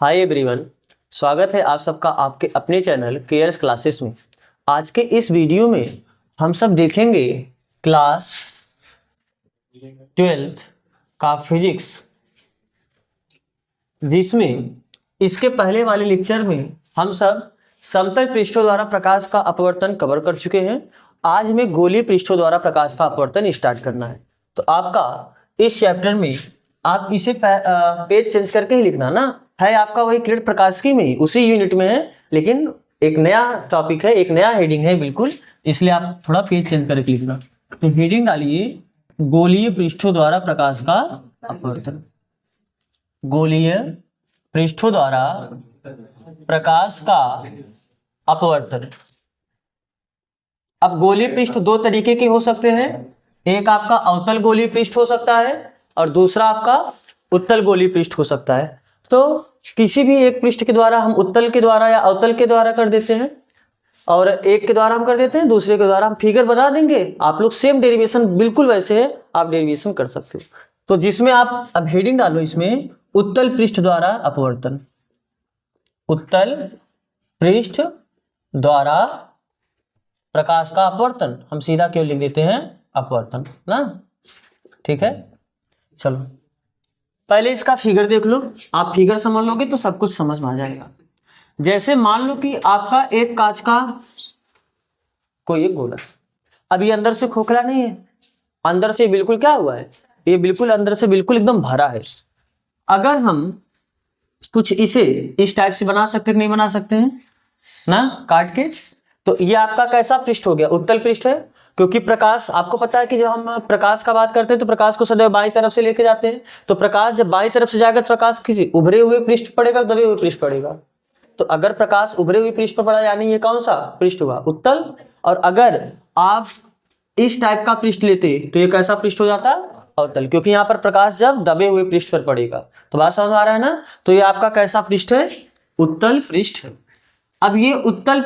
Hi everyone, स्वागत है आप सबका आपके अपने चैनल केयर्स क्लासेस में। आज के इस वीडियो में हम सब देखेंगे क्लास 12th का फिजिक्स, जिसमें इसके पहले वाले लेक्चर में हम सब समतल पृष्ठों द्वारा प्रकाश का अपवर्तन कवर कर चुके हैं। आज हमें गोलीय पृष्ठों द्वारा प्रकाश का अपवर्तन स्टार्ट करना है। तो आपका इस चैप्टर में आप इसे पेज चेंज करके ही लिखना ना है। आपका वही किरण प्रकाशिकी में उसी यूनिट में है, लेकिन एक नया टॉपिक है, एक नया हेडिंग है बिल्कुल, इसलिए आप थोड़ा पेज चेंज करके लिखना। तो हेडिंग डालिए गोलीय पृष्ठों द्वारा प्रकाश का अपवर्तन। गोलीय पृष्ठों द्वारा प्रकाश का अपवर्तन। अब गोलीय पृष्ठ दो तरीके के हो सकते हैं। एक आपका अवतल गोलीय पृष्ठ हो सकता है और दूसरा आपका उत्तल गोलीय पृष्ठ हो सकता है। तो किसी भी एक पृष्ठ के द्वारा हम उत्तल के द्वारा या अवतल के द्वारा कर देते हैं, और एक के द्वारा हम कर देते हैं, दूसरे के द्वारा हम फिगर बता देंगे। आप लोग सेम डेरिवेशन बिल्कुल वैसे है, आप डेरिवेशन कर सकते हो। तो जिसमें आप अब हेडिंग डालो इसमें उत्तल पृष्ठ द्वारा अपवर्तन। उत्तल पृष्ठ द्वारा प्रकाश का अपवर्तन, हम सीधा क्यों लिख देते हैं अपवर्तन ना। ठीक है, चलो पहले इसका फिगर देख लो। आप फिगर समझ लोगे तो सब कुछ समझ में आ जाएगा। जैसे मान लो कि आपका एक कांच का कोई एक गोला, अभी अंदर से खोखला नहीं है, अंदर से बिल्कुल क्या हुआ है, ये बिल्कुल अंदर से बिल्कुल एकदम भरा है। अगर हम कुछ इसे इस टाइप से बना सकते नहीं बना सकते हैं ना, काट के, तो ये आपका कैसा पृष्ठ हो गया, उत्तल पृष्ठ है। क्योंकि प्रकाश, आपको पता है कि जब हम प्रकाश का बात करते हैं तो प्रकाश को सदैव बाईं तरफ से लेके जाते हैं। तो प्रकाश जब बाईं तरफ से जाएगा तो प्रकाश किसी उभरे हुए पृष्ठ पड़ेगा, दबे हुए पृष्ठ पड़ेगा। तो अगर प्रकाश उभरे हुए पृष्ठ पर पड़ा, यानी ये कौन सा पृष्ठ हुआ, उत्तल। और अगर आप इस टाइप का पृष्ठ लेते तो ये कैसा पृष्ठ हो जाता, अवतल, क्योंकि यहाँ पर प्रकाश जब दबे हुए पृष्ठ पर पड़ेगा। तो बात समझ आ रहा है ना। तो ये आपका कैसा पृष्ठ है, उत्तल पृष्ठ है। अब ये उत्तल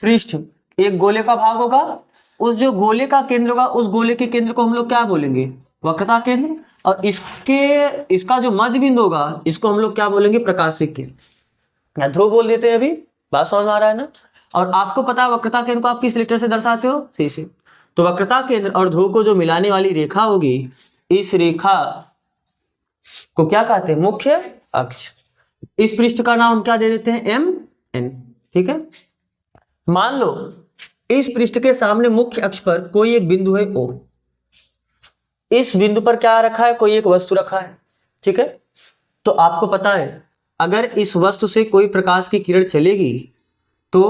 पृष्ठ एक गोले का भाग होगा। उस जो गोले का केंद्र होगा, उस गोले के केंद्र को हम लोग क्या बोलेंगे, वक्रता केंद्र। और इसका जो मध्य बिंदु होगा, इसको हम लोग क्या बोलेंगे, प्रकाशिक केंद्र या ध्रुव बोल देते हैं। अभी बात समझ आ रहा है ना। और आपको पता है वक्रता केंद्र को आप किस लेटर से दर्शाते हो, सी से। तो वक्रता केंद्र और ध्रुव को जो मिलाने वाली रेखा होगी, इस रेखा को क्या कहते हैं, मुख्य अक्ष। इस पृष्ठ का नाम हम क्या दे देते हैं, एम एन। ठीक है, मान लो इस पृष्ठ के सामने मुख्य अक्ष पर कोई एक बिंदु है O। इस बिंदु पर क्या रखा है, कोई एक वस्तु रखा है। ठीक है, तो आपको पता है अगर इस वस्तु से कोई प्रकाश की किरण चलेगी तो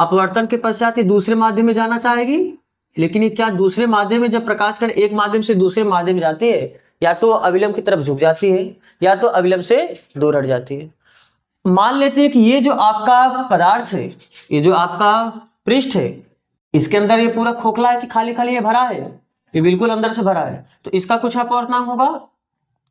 अपवर्तन के पश्चात ये दूसरे माध्यम में जाना चाहेगी। लेकिन ये क्या, दूसरे माध्यम में जब प्रकाश किरण एक माध्यम से दूसरे माध्यम में जाती है, या तो अविलंब की तरफ झुक जाती है या तो अविलंब से दूर हट जाती है। मान लेते हैं कि ये जो आपका पदार्थ है, ये जो आपका पृष्ठ है, इसके अंदर ये पूरा खोखला है कि खाली खाली ये भरा है, ये बिल्कुल अंदर से भरा है। तो इसका कुछ अपवर्तनांक होगा,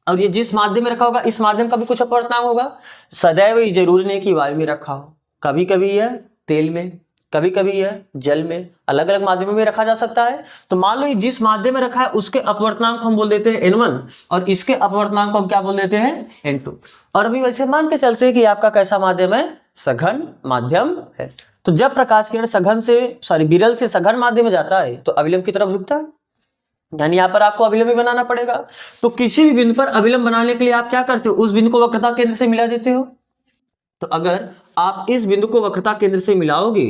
और ये जिस माध्यम में रखा होगा इस माध्यम का भी कुछ अपवर्तनांक होगा। सदैव ये जरूरी नहीं कि वायु में रखा हो, कभी कभी यह तेल में, कभी कभी यह जल में, अलग अलग माध्यमों में रखा जा सकता है। तो मान लो ये जिस माध्यम में रखा है उसके अपवर्तनांक हम बोल देते हैं n1, और इसके अपवर्तनांक को हम क्या बोल देते हैं, n2। और अभी वैसे मान के चलते हैं कि आपका कैसा माध्यम है, सघन माध्यम है। तो जब प्रकाश किरण विरल से सघन माध्यम में जाता है तो अविलंब की तरफ झुकता है, यानी यहाँ पर आपको अविलंब भी बनाना पड़ेगा। तो किसी भी बिंदु पर अविलंब बनाने के लिए आप क्या करते हो, उस बिंदु को वक्रता केंद्र से मिला देते हो। तो अगर आप इस बिंदु को वक्रता केंद्र से मिलाओगे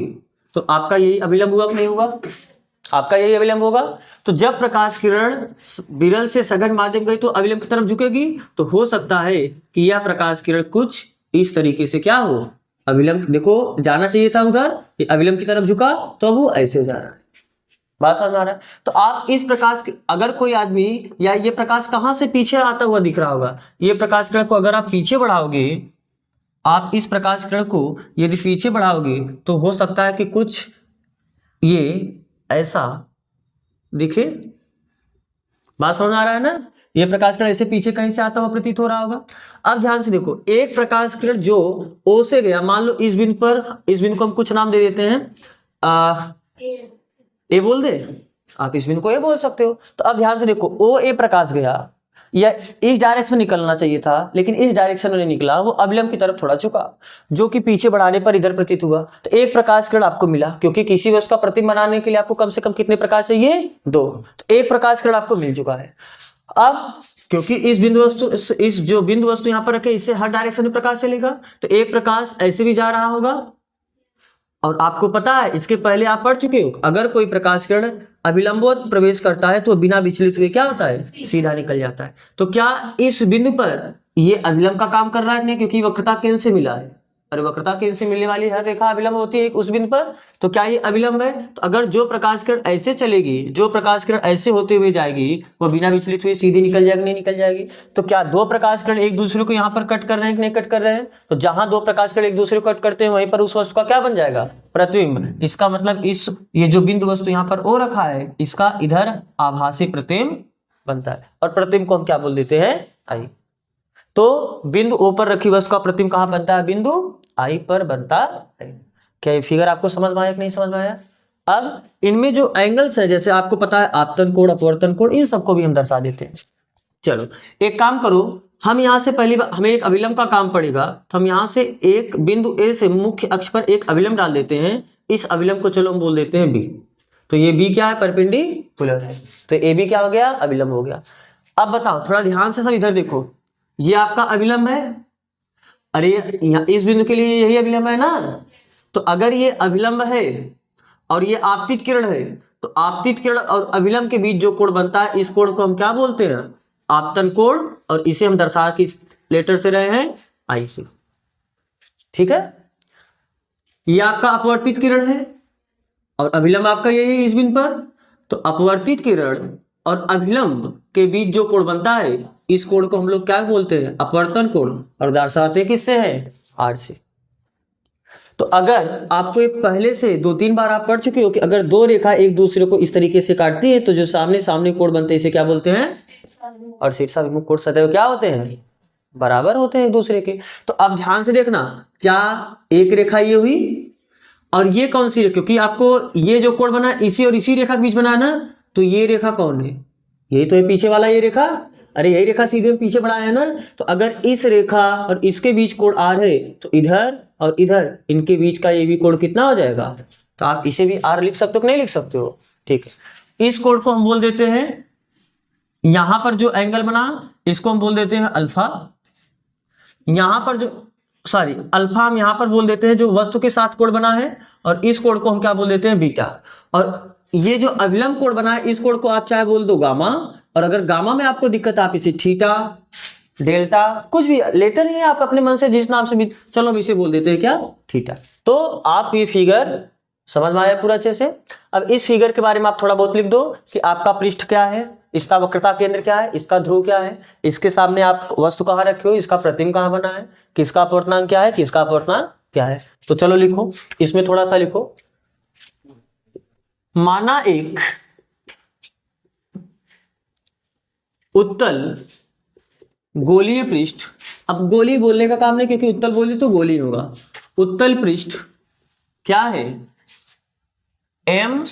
तो आपका यही अविलंब हुआ कि नहीं होगा, आपका यही अविलंब होगा। तो जब प्रकाश किरण विरल से सघन माध्यम गई तो अविलंब की तरफ झुकेगी। तो हो सकता है कि यह प्रकाश किरण कुछ इस तरीके से क्या हो, अविलंब, देखो जाना चाहिए था उधर, ये अविलंब की तरफ झुका तो वो ऐसे जा रहा है। बात समझ आ रहा है। तो आप इस प्रकाश, अगर कोई आदमी, या ये प्रकाश कहां से पीछे आता हुआ दिख रहा होगा, ये प्रकाश किरण को अगर आप पीछे बढ़ाओगे, आप इस प्रकाश किरण को यदि पीछे बढ़ाओगे तो हो सकता है कि कुछ ये ऐसा दिखे। बात समझ आ रहा है ना। ये प्रकाश किरण ऐसे पीछे कहीं से आता हुआ प्रतीत हो रहा होगा। अब ध्यान से देखो, एक प्रकाश किरण जो O से गया, मान लो इस बिंदु पर, इस बिंदु को हम कुछ नाम दे देते हैं, ए बोल दे, आप इस बिंदु को ए बोल सकते हो। तो अब ध्यान से देखो, O A प्रकाश गया, या इस डायरेक्शन में निकलना चाहिए था, लेकिन इस डायरेक्शन में नहीं निकला, वो अभिलंब की तरफ थोड़ा झुका, जो कि पीछे बढ़ाने पर इधर प्रतीत हुआ। तो एक प्रकाश किरण आपको मिला, क्योंकि किसी वस्तु का प्रतिबिंब बनाने के लिए आपको कम से कम कितने प्रकाश चाहिए? 2। तो एक प्रकाश किरण आपको मिल चुका है। अब क्योंकि इस बिंदु वस्तु, इस जो बिंदु वस्तु यहां पर रखे, इससे हर डायरेक्शन में प्रकाश चलेगा, तो एक प्रकाश ऐसे भी जा रहा होगा। और आपको पता है, इसके पहले आप पढ़ चुके हो, अगर कोई प्रकाश किरण अभिलंबवत प्रवेश करता है तो बिना विचलित हुए क्या होता है? सीधा निकल जाता है। तो क्या इस बिंदु पर ये अभिलंब का काम कर रहा है? नहीं, क्योंकि वक्रता केंद्र से मिला है, और वक्रता केंद्र से मिलने वाली हर रेखा अभिलंब होती है उस बिंदु पर। तो क्या ये अभिलंब है? तो अगर जो प्रकाश किरण ऐसे चलेगी, जो प्रकाश किरण ऐसे होते हुए जाएगी, वो बिना विचलित हुए सीधी निकल जाएगी, नहीं निकल जाएगी? तो क्या दो प्रकाश किरण एक दूसरे को यहाँ पर कट कर रहे हैं कि नहीं कट कर रहे हैं? तो जहां दो प्रकाश किरण एक दूसरे को कट करते हैं, वहीं पर उस वस्तु का क्या बन जाएगा? प्रतिबिंब। इसका मतलब इस ये जो बिंदु वस्तु यहाँ पर ओ रखा है, इसका इधर आभासी प्रतिबिंब बनता है, और प्रतिबिंब को हम क्या बोल देते हैं? आई। तो बिंदु ओ पर रखी वस्तु का प्रतिबिंब कहां बनता है? बिंदु आई पर बनता है। क्या ये फिगर आपको समझ में आया कि नहीं समझ में आया? अब इनमें जो एंगल्स है, जैसे आपको पता है आपतन कोण, अपवर्तन कोण, इन सबको भी हम दर्शा देते हैं। चलो एक काम करो, हम यहां से पहली बार हमें एक अभिलंब का काम पड़ेगा, तो हम यहां से एक बिंदु ए से मुख्य अक्ष पर एक अभिलंब डाल देते हैं। इस अभिलंब को चलो हम बोल देते हैं बी। तो ये बी क्या है? परपेंडिकुलर है। तो ए बी क्या हो गया? अभिलंब हो गया। अब बताओ, थोड़ा ध्यान से सब इधर देखो, ये आपका अभिलंब है। अरे यहाँ इस बिंदु के लिए यही अभिलंब है ना? तो अगर ये अभिलंब है और ये आपतित किरण है, तो आपतित किरण और अभिलंब के बीच जो कोण बनता है, इस कोण को हम क्या बोलते हैं? आपतन कोण। और इसे हम दर्शा किस लेटर से रहे हैं? आई से। ठीक है, ये आपका अपवर्तित किरण है और अभिलंब आपका यही है इस बिंदु पर। तो अपवर्तित किरण और अभिलंब के बीच जो कोण बनता है, इस कोण को हम लोग क्या बोलते हैं? अपवर्तन कोण। और दर्शाते किससे है? आर से। तो अगर आपको एक पहले से 2-3 बार आप पढ़ चुके हो कि अगर दो रेखा एक दूसरे को इस तरीके से काटती है, तो जो सामने सामने कोण बनते हैं, इसे क्या बोलते हैं? और शीर्षाभिमुख कोण सदैव क्या होते हैं? बराबर होते हैं एक दूसरे के। तो अब ध्यान से देखना, क्या एक रेखा ये हुई, और ये कौन सी रेखा? क्योंकि आपको ये जो कोण बना इसी और इसी रेखा के बीच बना है ना, तो ये रेखा कौन है? यही तो है पीछे वाला ये रेखा। अरे यही रेखा सीधे पीछे बढ़ाया है ना। तो अगर इस रेखा और इसके बीच कोण आर है, तो इधर और इधर इनके बीच का ये भी कोण कितना हो जाएगा? तो आप इसे भी आर लिख सकते हो कि नहीं लिख सकते हो? ठीक है, इस कोण को हम बोल देते हैं, यहां पर जो एंगल बना इसको हम बोल देते हैं अल्फा। यहां पर जो अल्फा हम यहां पर बोल देते हैं जो वस्तु के साथ कोण बना है, और इस कोण को हम क्या बोल देते हैं? बीटा। और ये जो अभिलंब कोण बना है, इस कोण को आप चाहे बोल दो गामा, और अगर गामा में आपको दिक्कत आप इसे थीटा, डेल्टा, कुछ भी लेटर ही है, आप अपने मन से जिस नाम से भी, चलो हम इसे बोल देते हैं क्या? थीटा। तो आप ये फिगर समझ में आया पूरा अच्छे से? अब इस फिगर के बारे में आप थोड़ा बहुत लिख दो कि आपका पृष्ठ क्या है, इसका वक्रता केंद्र क्या है, इसका ध्रुव क्या है, इसके सामने आप वस्तु कहाँ रखे हो, इसका प्रतिबिंब कहाँ बना है, किसका अपवर्तनांक क्या है, किसका अपवर्तनांक क्या है। तो चलो लिखो, इसमें थोड़ा सा लिखो। माना एक उत्तल गोलीय पृष्ठ, अब गोली बोलने का काम नहीं, क्योंकि उत्तल बोली तो गोली होगा। उत्तल पृष्ठ क्या है? MPN,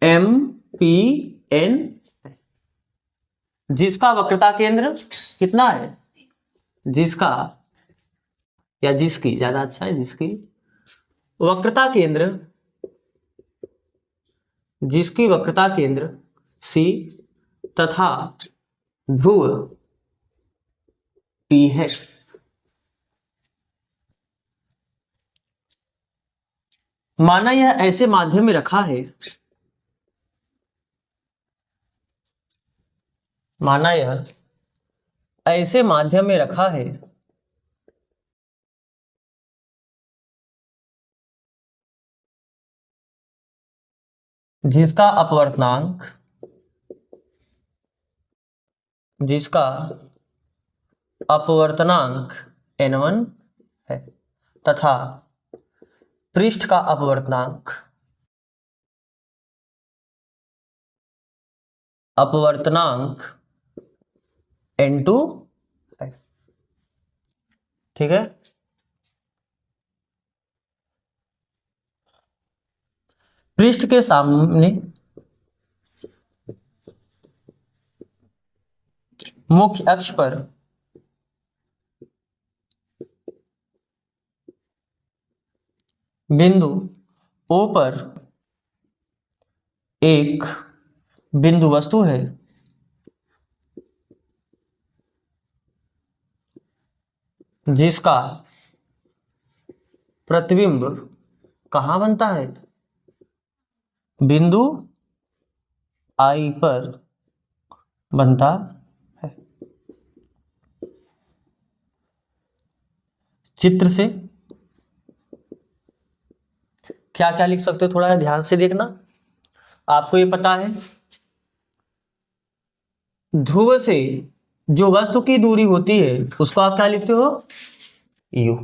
MPN, जिसका वक्रता केंद्र कितना है? जिसका या जिसकी ज्यादा अच्छा है, जिसकी वक्रता केंद्र, जिसकी वक्रता केंद्र C तथा ध्रुव P है। माना यह ऐसे माध्यम में रखा है, माना यह ऐसे माध्यम में रखा है जिसका अपवर्तनांक, जिसका अपवर्तनांक n1 है, तथा पृष्ठ का अपवर्तनांक, अपवर्तनांक n2 है। ठीक है, पृष्ठ के सामने मुख्य अक्ष पर बिंदु O पर एक बिंदु वस्तु है जिसका प्रतिबिंब कहाँ बनता है? बिंदु I पर बनता है। चित्र से क्या क्या लिख सकते हो, थोड़ा ध्यान से देखना। आपको ये पता है ध्रुव से जो वस्तु की दूरी होती है उसको आप क्या लिखते हो? U।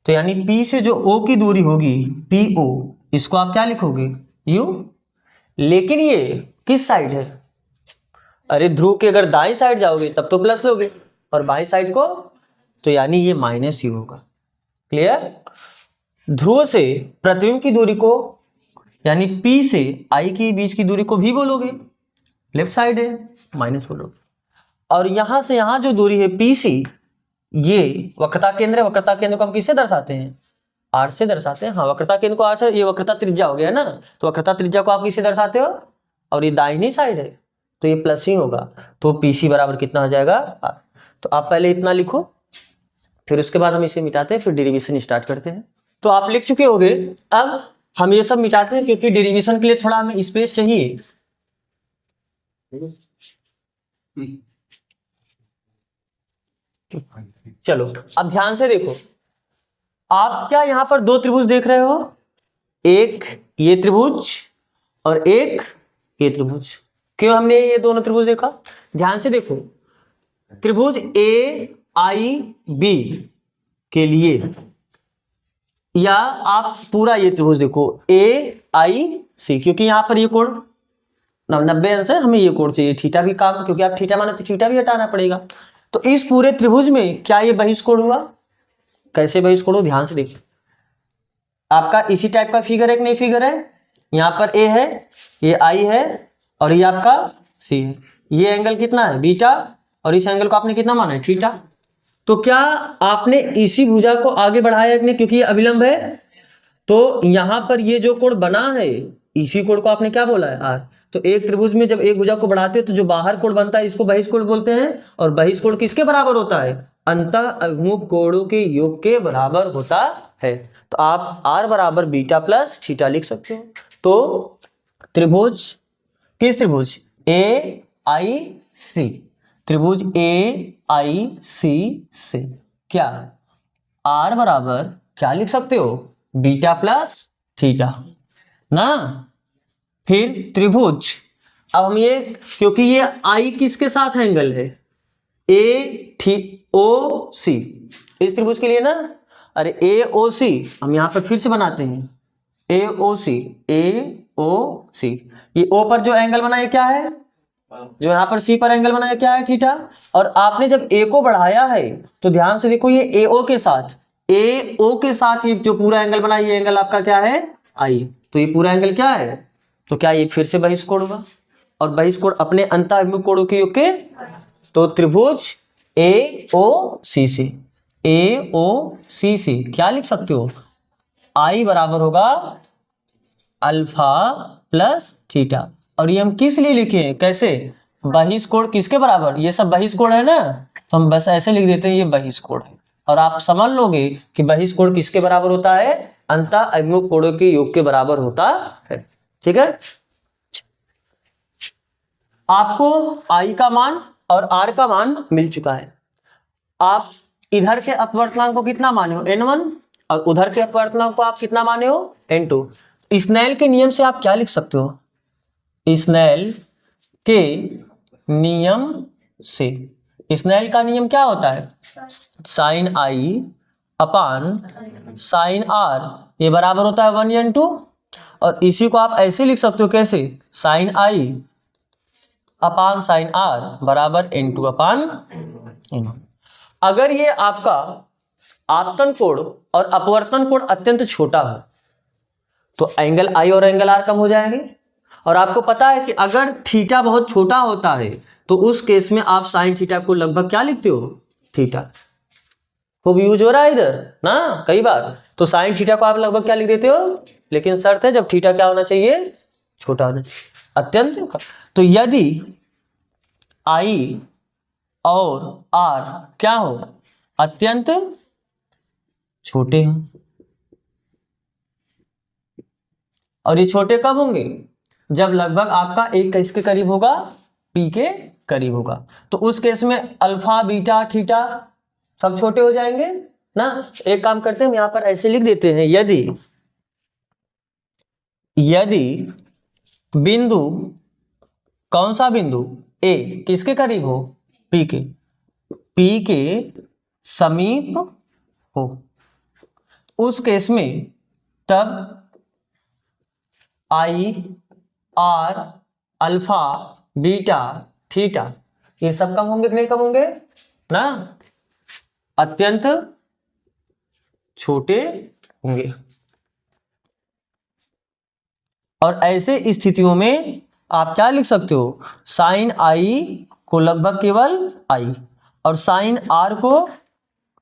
तो यानी P से जो O की दूरी होगी PO, इसको आप क्या लिखोगे? U। लेकिन ये किस साइड है? अरे ध्रुव के अगर दाईं साइड जाओगे तब तो प्लस लोगे, और बाईं साइड को तो यानी ये -U होगा। क्लियर? ध्रुव से प्रतिबिंब की दूरी को यानी P से I की बीच की दूरी को भी बोलोगे, लेफ्ट साइड है, माइनस बोलोगे। और यहां से यहां जो दूरी है PC, ये वक्रता केंद्र है। वक्रता केंद्र को हम किससे दर्शाते हैं? R से दर्शाते हैं। हाँ, वक्रता केंद्र को R से, ये वक्रता त्रिज्या हो गया ना, तो वक्रता त्रिज्या को आप किससे दर्शाते हो? और ये दाहिनी साइड है तो ये प्लस ही होगा। तो PC बराबर कितना हो जाएगा? R। तो आप पहले इतना लिखो, फिर उसके बाद हम इसे मिटाते हैं, फिर डेरिवेशन स्टार्ट करते हैं। तो आप लिख चुके होंगे। अब हम ये सब मिटाते हैं क्योंकि डेरिवेशन के लिए थोड़ा हमें स्पेस चाहिए। चलो अब ध्यान से देखो, आप क्या यहां पर दो त्रिभुज देख रहे हो? एक ये त्रिभुज और एक ये त्रिभुज। क्यों हमने ये दोनों त्रिभुज देखा? ध्यान से देखो, त्रिभुज AIB के लिए, या आप पूरा ये त्रिभुज देखो AIC, क्योंकि यहां पर ये कोण 90 अंश है, हमें ये कोण चाहिए, थीटा भी काम, क्योंकि आप थीटा माने तो थीटा भी हटाना पड़ेगा। तो इस पूरे त्रिभुज में क्या ये बहिष्कोण हुआ? कैसे बहिष्कोण हो? ध्यान से देखिए, आपका इसी टाइप का फिगर है कि नहीं? फिगर है, यहाँ पर A है, ये I है, और ये आपका C है। ये एंगल कितना है? बीटा, और इस एंगल को आपने कितना माना है? थीटा। तो क्या आपने इसी भुजा को आगे बढ़ाया कि नहीं? क्योंकि ये अभिलंब है, तो यहां पर ये जो कोण बना है, इसी कोण को आपने क्या बोला है? R। तो एक त्रिभुज में जब एक भुजा को बढ़ाते हैं तो जो बाहर कोण बनता है इसको बहिष्कोण बोलते हैं, और बहिष्कोण किसके बराबर होता है? अंतः अभिमुख कोणों के योग के बराबर होता है। तो आप R बराबर बीटा प्लस थीटा लिख सकते हो। तो त्रिभुज, किस त्रिभुज? AIC, त्रिभुज AIC से क्या R बराबर क्या लिख सकते हो? बीटा प्लस थीटा ना। फिर त्रिभुज, अब हम ये, क्योंकि ये I किसके साथ एंगल है? AOC, इस त्रिभुज के लिए ना। अरे AOC हम यहां पर फिर से बनाते हैं, AOC, ये O पर जो एंगल बना है क्या है? जो यहाँ पर C पर एंगल बना है क्या है? थीटा। और आपने जब A को बढ़ाया है तो ध्यान से देखो, ये AO के साथ ये जो पूरा एंगल बना है, ये एंगल आपका क्या है? I। तो ये पूरा एंगल क्या है? तो क्या ये फिर से बहिष्कोण होगा? और बहिष्कोण अपने अंतः अभिमुख कोणों के योग के। तो त्रिभुज AOC से क्या लिख सकते हो? I बराबर होगा अल्फा प्लस थीटा। और ये हम किस लिए लिखे हैं? कैसे? बहिष्कोण किसके बराबर? ये सब बहिष्कोण है ना, तो हम बस ऐसे लिख देते हैं ये बहिष्कोण है। और आप समझ लोगे कि बहिष्कोण किसके बराबर होता है? अंतः अभिमुख कोणों के योग के बराबर होता है। ठीक है, आपको I का मान और R का मान मिल चुका है। आप इधर के अपवर्तनांक को कितना माने हो? N1, और उधर के अपवर्तनांक को आप कितना माने हो? N2। स्नेल के नियम से आप क्या लिख सकते हो? स्नेल के नियम से, स्नेल का नियम क्या होता है? Sine I upon sine R, ये बराबर होता है 1n2। और इसी को आप ऐसे लिख सकते हो, कैसे? Sine I upon sine R बराबर n2 अपान n। अगर ये आपका आपतन कोण और अपवर्तन कोण अत्यंत छोटा हो तो एंगल I और एंगल R कम हो जाएंगे। और आपको पता है कि अगर थीटा बहुत छोटा होता है तो उस केस में आप साइन थीटा को लगभग क्या लिखते हो, थीटा। खूब यूज हो रहा है इधर ना कई बार। तो साइन थीटा को आप लगभग क्या लिख देते हो, लेकिन शर्त है जब थीटा क्या होना चाहिए, छोटा होना चाहिए, अत्यंत। तो यदि आई और आर क्या हो, अत्यंत छोटे हों, और ये छोटे कब होंगे, जब लगभग आपका एक किसके करीब होगा, पी के करीब होगा। तो उस केस में अल्फा बीटा थीटा सब छोटे हो जाएंगे ना। एक काम करते हैं, हम यहां पर ऐसे लिख देते हैं, यदि बिंदु, कौन सा बिंदु, ए किसके करीब हो, पी के समीप हो, उस केस में तब I R alpha beta theta ये सब कम होंगे कि नहीं कम होंगे ना, अत्यंत छोटे होंगे। और ऐसे स्थितियों में आप क्या लिख सकते हो, साइन आई को लगभग केवल आई और साइन आर को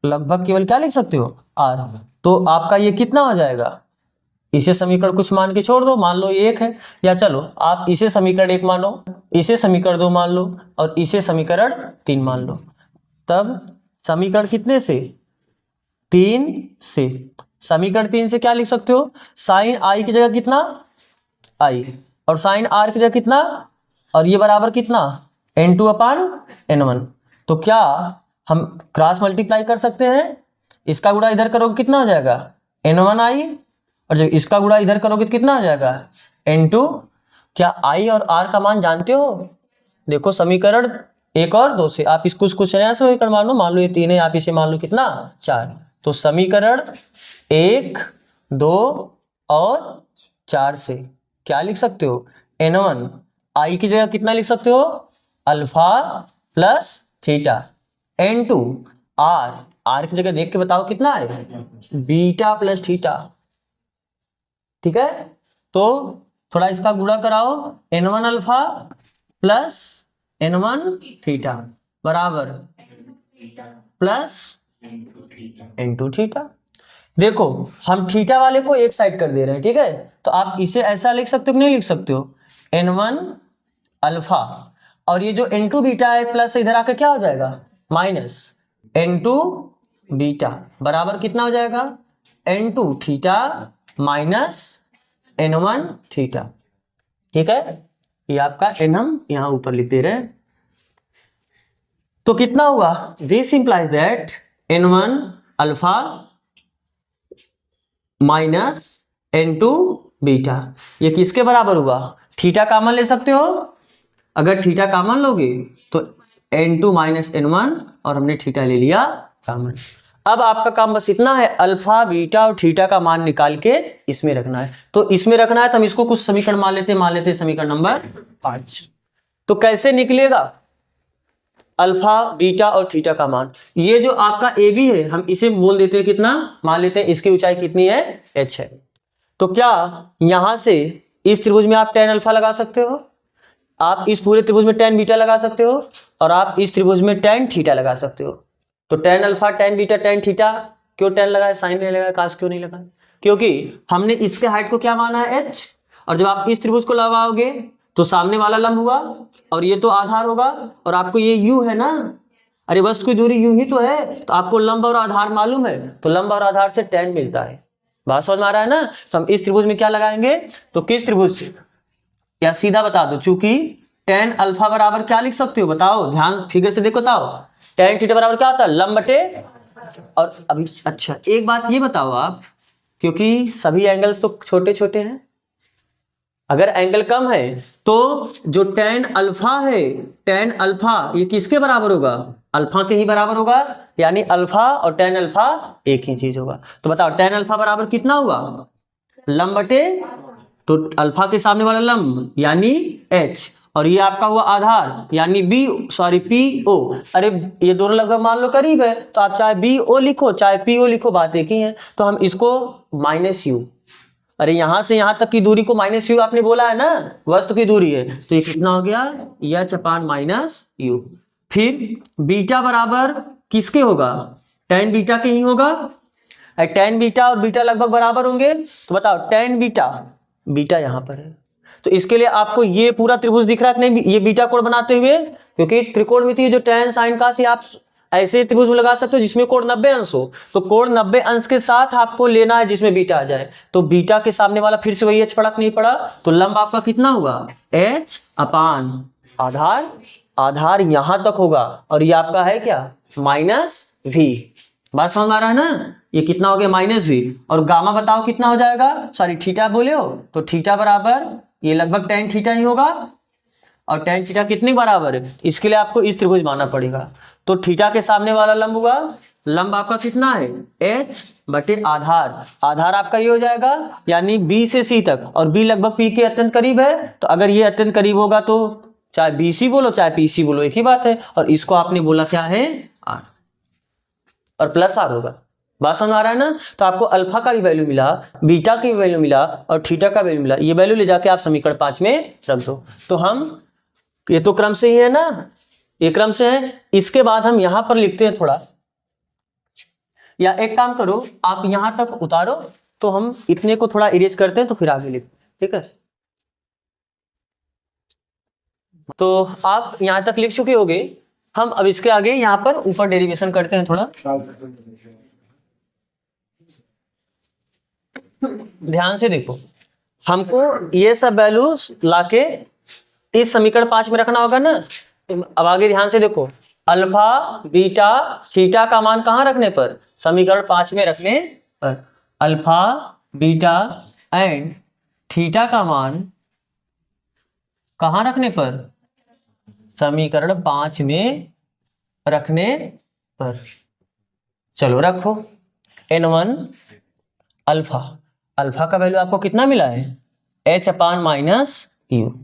लगभग केवल क्या लिख सकते हो, आर। तो आपका ये कितना हो जाएगा, इसे समीकरण कुछ मान के छोड़ दो, मान लो ये 1 है, या चलो आप इसे समीकरण 1 मानो, इसे समीकरण 2 मान लो और इसे समीकरण 3 मान लो। तब समीकरण कितने से, 3 से। समीकरण 3 से क्या लिख सकते हो, साइन आई की जगह कितना, आई, और साइन आर की जगह कितना, और ये बराबर कितना, n2/n1। तो क्या हम क्रॉस मल्टीप्लाई कर सकते हैं, इसका गुणा इधर करोगे कितना हो जाएगा, n1i, और जब इसका गुणा इधर करोगे तो कितना आ जाएगा, n2। क्या आई और आर का मान जानते हो, देखो समीकरण 1 और 2 से आप इसको कुछ नया समीकरण मान लो ये 3 है, आप इसे मान लो कितना 4। तो समीकरण 1 2 और 4 से क्या लिख सकते हो, n1 आई की जगह कितना लिख सकते हो, alpha plus theta, n2 are की जगह देख के बताओ कितना है, बीटा प्लस थीटा। ठीक है, तो थोड़ा इसका गुणा कराओ, n1 alpha plus n1 theta बराबर प्लस n2 थीटा। देखो हम थीटा वाले को एक साइड कर दे रहे हैं, ठीक है, तो आप इसे ऐसा लिख सकते हो कि नहीं लिख सकते हो, n1 अल्फा और ये जो n2 बीटा है प्लस इधर आकर क्या हो जाएगा, माइनस n2 बीटा बराबर कितना हो जाएगा, n2 theta minus n1 theta. ठीक है, ये आपका n हम यहां ऊपर लिख दे रहे हैं। तो कितना हुआ, this implies that n1 alpha minus n2 beta, ये किसके बराबर हुआ, थीटा कॉमन ले सकते हो, अगर थीटा कॉमन लोगे तो n2 माइनस n1 और हमने थीटा ले लिया कॉमन। अब आपका काम बस इतना है, अल्फा बीटा और थीटा का मान निकाल के इसमें रखना है। तो इसमें रखना है तो हम इसको कुछ समीकरण मान लेते समीकरण नंबर 5। तो कैसे निकलेगा अल्फा बीटा और थीटा का मान, ये जो आपका ए बी है हम इसे बोल देते हैं कितना, मान लेते हैं इसकी ऊंचाई कितनी है, h है। तो क्या यहां से इस त्रिभुज में आप tan अल्फा लगा सकते हो, आप इस पूरे त्रिभुज में tan बीटा लगा सकते हो, और आप इस त्रिभुज में tan थीटा लगा सकते हो। तो tan alpha tan beta tan theta, क्यों tan लगाया, साइन नहीं लगाया, काश क्यों नहीं लगाया, क्योंकि हमने इसके हाइट को क्या माना है, h, और जब आप इस त्रिभुज को लगाओगे तो सामने वाला लंब हुआ और ये तो आधार होगा, और आपको ये u है ना, अरे वस्तु की दूरी u ही तो है, तो आपको लंब और आधार मालूम है, तो लंब और आधार से tan मिलता है। बात समझ में आ रहा है ना। तो हम इस त्रिभुज में क्या लगाएंगे, तो किस त्रिभुज से, या सीधा बता दो, चूंकि tan अल्फा बराबर क्या लिख सकते हो, बताओ ध्यान फिगर से देखो, बताओ tan थीटा बराबर क्या होता है, लंब बटे, और अभी अच्छा एक बात ये बताओ आप, क्योंकि सभी एंगल्स तो छोटे छोटे हैं, अगर एंगल कम है तो जो tan अल्फा है, tan अल्फा ये किसके बराबर होगा, अल्फा के ही बराबर होगा, यानी अल्फा और tan अल्फा एक ही चीज होगा। तो बताओ tan अल्फा बराबर कितना हुआ, लंब बटे, तो अल्फा के सामने वाला लंब यानी h, और ये आपका हुआ आधार यानी PO। अरे ये दोनों लगभग मान लो करीब है, तो आप चाहे BO लिखो चाहे PO लिखो, बात एक ही है। तो हम इसको माइनस u, अरे यहाँ से यहाँ तक की दूरी को माइनस यू आपने बोला है ना, वस्तु की दूरी है, तो ये कितना हो गया, एच अपान माइनस यू। फिर बीटा बराबर किसके होगा, टेन बीटा के ही होगा। टेन बीटा और बीटा लगभग बराबर होंगे, तो बताओ टेन बीटा, बीटा यहाँ पर है, तो इसके लिए आपको ये पूरा त्रिभुज दिख रहा है कि नहीं, ये बीटा कोण बनाते हुए, क्योंकि त्रिकोणमिति जो टेन साइन का से आप ऐसे त्रिभुज में लगा सकते हो जिसमें कोण 90 अंश हो, तो कोण 90 अंश के साथ आपको लेना है जिसमें बीटा आ जाए। तो बीटा के सामने वाला फिर से वही एच पड़ा कि नहीं पड़ा, तो लंब आपका कितना होगा, एच अपान आधार, आधार यहां तक होगा, और ये आपका है क्या, माइनस वी। बात समझ में आ रहा है ना, ये कितना हो गया, माइनस वी। और गामा बताओ कितना हो जाएगा, सॉरी थीटा बोले हो, तो थीटा बराबर ये लगभग टेन थीटा ही होगा, और टेन थीटा कितने बराबर है, इसके लिए आपको इस त्रिभुज मानना पड़ेगा। तो थीटा के सामने वाला लंब हुआ, लंब आपका कितना है, एच बटे आधार, आधार आपका ये हो जाएगा, यानी बी से सी तक, और बी लगभग पी के अत्यंत करीब है, तो अगर ये अत्यंत करीब होगा तो चाहे बी सी बोलो चाहे पी सी बोलो एक ही बात है, और इसको आपने बोला क्या है, आर, और प्लस आर होगा। बात समझ आ रहा है ना, तो आपको अल्फा का भी वैल्यू मिला, बीटा की वैल्यू मिला, और थीटा का वैल्यू मिला, ये वैल्यू ले जाके आप समीकरण 5 में रख दो। तो हम, ये तो क्रम से ही है ना, ये क्रम से है, इसके बाद हम यहां पर लिखते हैं थोड़ा, या एक काम करो आप यहां तक उतारो, तो हम इतने को थोड़ा इरेज करते हैं, तो फिर आगे लिखते हैं, ठीक है। तो आप यहां तक लिख चुके होगे, हम अब इसके आगे यहां पर ऊपर डेरिवेशन करते हैं थोड़ा, ध्यान से देखो, हमको ये सब वैल्यूज लाके इस समीकरण 5 में रखना होगा ना। अब आगे ध्यान से देखो, अल्फा बीटा थीटा का मान कहां रखने पर, समीकरण 5 में रखने पर, अल्फा बीटा एंड थीटा का मान कहां रखने पर, समीकरण 5 में रखने पर। चलो रखो, n1 अल्फा, अल्फा का वैल्यू आपको कितना मिला है, H upon minus you,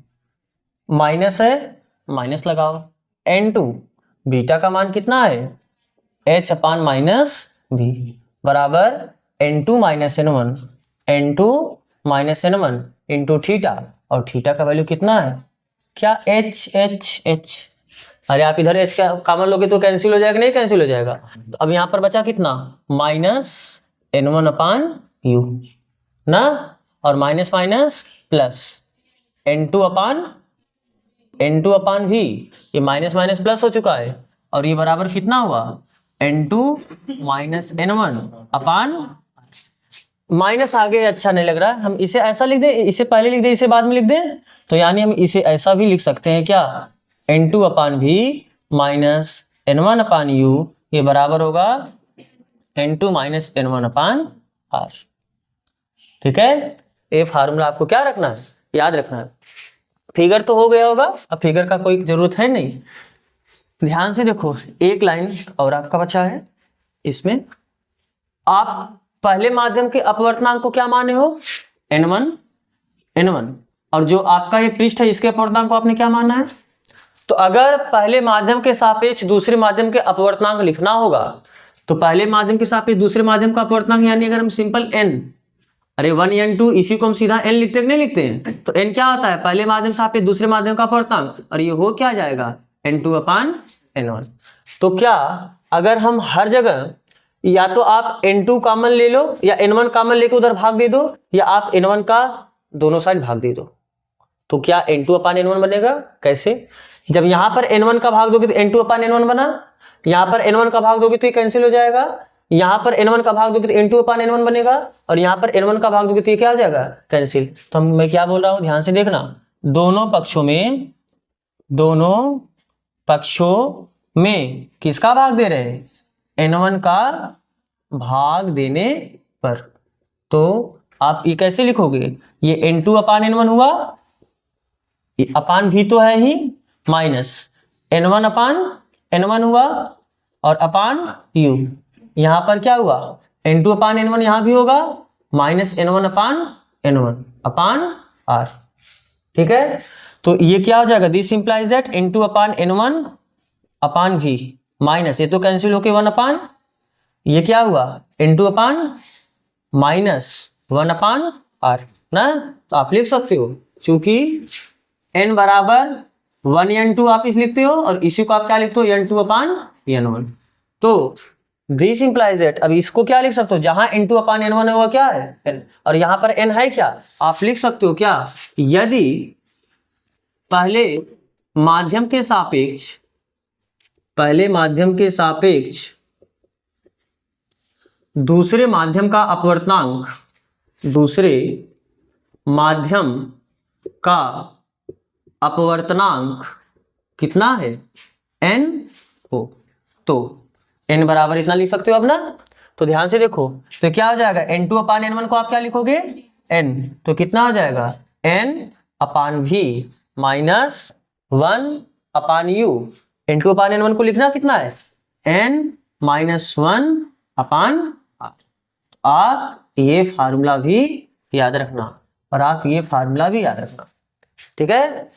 minus है माइनस लगाओ, n2 बीटा का मान कितना है, h अपान माइनस बी, बराबर n2 minus n1, n2 minus n1 into theta, और थीटा का वैल्यू कितना है, क्या h h h, अरे आप इधर h का कॉमन लोगे तो कैंसिल हो जाएगा, नहीं कैंसिल हो जाएगा, तो अब यहां पर बचा कितना, माइनस n1 अपान यू ना, और माइनस माइनस प्लस n2 अपान v, ये माइनस माइनस प्लस हो चुका है, और ये बराबर कितना हुआ, n2 माइनस n1 अपान, माइनस आगे अच्छा नहीं लग रहा है, हम इसे ऐसा लिख दें, इसे पहले लिख दें इसे बाद में लिख दें, तो यानी हम इसे ऐसा भी लिख सकते हैं क्या, n2 अपान v माइनस n1 अपान u, ये बराबर होगा n2 माइनस n1 अपान r। ठीक है, ये फार्मूला आपको क्या रखना है, याद रखना है। फिगर तो हो गया होगा, अब फिगर का कोई जरूरत है नहीं। ध्यान से देखो, एक लाइन और आपका बचा है, इसमें आप पहले माध्यम के अपवर्तनांक को क्या माने हो, n1, और जो आपका ये पृष्ठ है इसके अपवर्तनांक को आपने क्या माना है। तो अगर पहले माध्यम के सापेक्ष दूसरे माध्यम के अपवर्तनांक लिखना होगा, तो पहले माध्यम के सापेक्ष दूसरे माध्यम का अपवर्तनांक, यानी अगर हम सिंपल n, अरे 1 n2 इसी को हम सीधा n लिखते नहीं लिखते हैं, तो n क्या होता है, पहले माध्यम सापेक्ष दूसरे माध्यम का अपवर्तनांक, और ये हो क्या जाएगा, n2 अपान n1। तो क्या अगर हम हर जगह या तो आप n2 कॉमन ले लो, या n1 कॉमन लेके उधर भाग दे दो, या आप n1 का दोनों साइड भाग दे दो, तो क्या n2 अपान n1 बनेगा। कैसे, जब यहां पर n1 का भाग दोगे तो n2 अपान n1 बना, यहां पर n1 का भाग दोगे तो ये कैंसिल हो जाएगा, यहां पर n1 का भाग दोगे तो n2 अपान n1 बनेगा, और यहां पर n1 का भाग दोगे तो ये क्या हो जाएगा, कैंसिल। तो मैं क्या बोल रहा हूं, ध्यान से देखना, दोनों पक्षों में किसका भाग दे रहे हैं, n1 का भाग देने पर। तो आप ये कैसे लिखोगे, ये n2 अपान n1 हुआ, अपान भी तो है ही, माइनस n1 अपान n1 हुआ, और अपान u, यहां पर क्या हुआ, n2 अपान n1 यहां भी होगा, माइनस n1 अपान n1 अपान r। ठीक है, तो ये क्या हो जाएगा, this implies that n2 upon n1 upon v, minus ये तो कैंसिल होके 1 अपान, ये क्या हुआ n2 upon minus 1 upon R ना। तो आप लिख सकते हो चूंकि n बराबर 1n2 आप इस लिखते हो और इसी को आप क्या लिखते हो n2/n1। तो दिस इंप्लाइज दैट, अब इसको क्या लिख सकते हो, जहां n2/n1 है वो क्या है n, और यहां पर n है क्या, आप लिख सकते हो क्या, यदि पहले माध्यम के सापेक्ष दूसरे माध्यम का अपवर्तनांक कितना है n हो, तो n बराबर इतना लिख सकते हो अब ना। तो ध्यान से देखो, तो क्या हो जाएगा n2/n1 को आप क्या लिखोगे n, तो कितना हो जाएगा n/v माइनस 1/u। n2/n1 को लिखना कितना है n माइनस 1/r। आप ये फार्मूला भी याद रखना, ठीक है।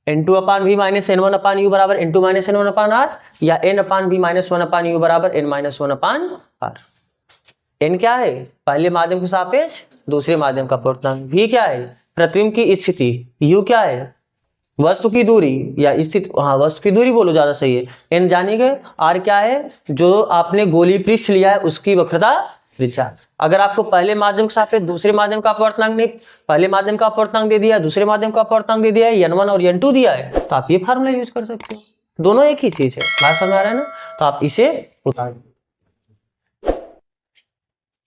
n2/v माइनस n1/u बराबर n2 माइनस n1/r, या n/v माइनस 1/u बराबर n माइनस 1/r। n क्या है, पहले माध्यम के सापेक्ष दूसरे माध्यम का अपवर्तनांक। v क्या है, प्रतिबिंब की स्थिति। u क्या है, वस्तु की दूरी या स्थिति, हाँ वस्तु की दूरी बोलो ज्यादा सही है। n जानिए, r क्या है, जो आपने गोलीय पृष्ठ लिया है उसकी वक्रता त्रिज्या। अगर आपको पहले माध्यम के सापेक्ष दूसरे माध्यम का अपवर्तनांक नहीं, पहले माध्यम का अपवर्तनांक दे दिया, दूसरे माध्यम का अपवर्तनांक दे दिया है, n1 और n2 दिया है, तो आप ये फार्मूला यूज कर सकते हो। दोनों एक ही चीज है, बात समझ आ रहा है ना। तो आप इसे उतार